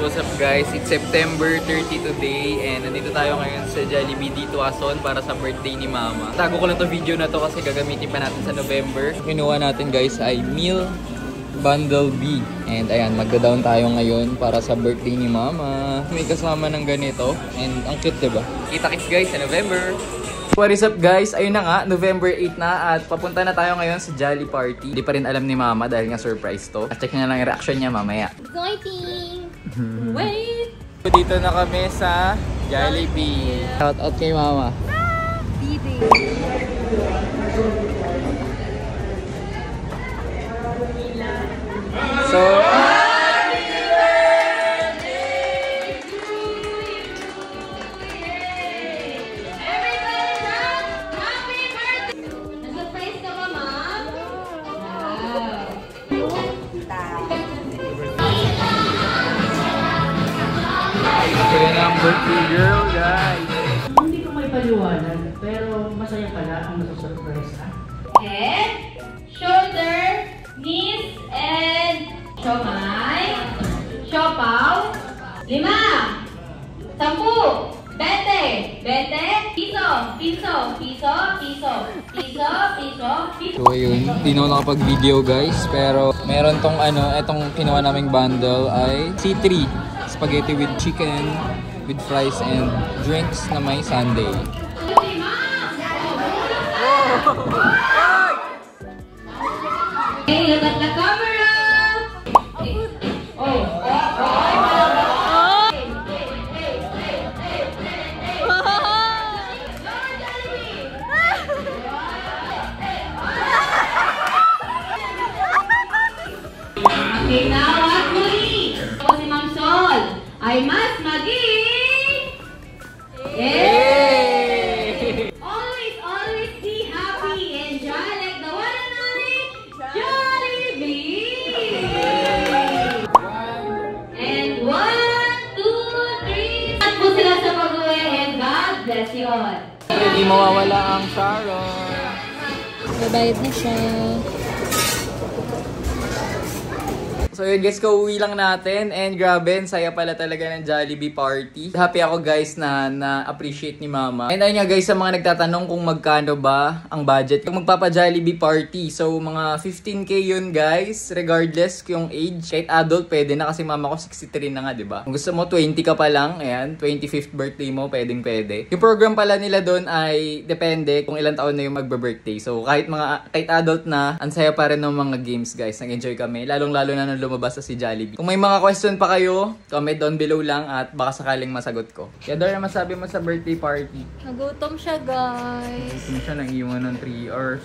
what's up guys? It's September 30 today and nandito tayo ngayon sa Jollibee dito Quezon para sa birthday ni Mama. Tago ko lang to video na to kasi gagamitin pa natin sa November. Kinuha natin guys ay meal bundle B. And ayan, magda-down tayo ngayon para sa birthday ni Mama. May kasama ng ganito and ang cute diba? Kita-kits guys sa November! What is up guys? Ayun na nga, November 8 na at papunta na tayo ngayon sa Jolly Party. Hindi pa rin alam ni Mama dahil nga surprise to. At check na lang yung reaction niya mamaya. Exciting! Wait! Dito na kami sa Jollibee. Shout out kay Mama. Bibi! So, kaya na ang birthday girl, guys. Hindi ko may paliwanag, pero masaya pala ang nasa-surprise ka. Head, shoulder, knees, and siomay, siopaw, 5, 10, 20, piso, piso, piso, piso, piso, piso, piso. So ayun, di na ako nakapag-video guys, pero meron tong etong kinuha naming bundle ay C3 spaghetti with chicken, with fries and drinks na may sundae. Hey, look at the camera! Okay, now what muli? Ako si Ma'am Sol ay mas maging... Yay! Always be happy and joy like the one and only Jollibee! And 1, 2, 3... At po sila sa pag-uwi and God bless you all. Hindi mawawala ang Sharon. Babayad na siya. So yun guys, kauwi lang natin and grabe, saya pala talaga ng Jollibee party. Happy ako guys na na-appreciate ni Mama. And ayun nga guys, sa mga nagtatanong kung magkano ba ang budget kung magpapa-Jollibee party. So mga 15K yun guys, regardless yung age. Kahit adult pwede na kasi Mama ko 63 na nga, diba? Kung gusto mo 20 ka pa lang, ayan, 25th birthday mo, pwede. Yung program pala nila doon ay depende kung ilang taon na yung magbe-birthday. So kahit adult na, ang saya pa rin ng mga games guys. Nag-enjoy kami, lalong-lalo na lumabas sa si Jollibee. Kung may mga question pa kayo, comment down below lang at baka sakaling masagot ko. Kaya Dora, masabi mo sa birthday party? Nagutom siya guys. Nagutom siya, nang iwan ng 3 hours.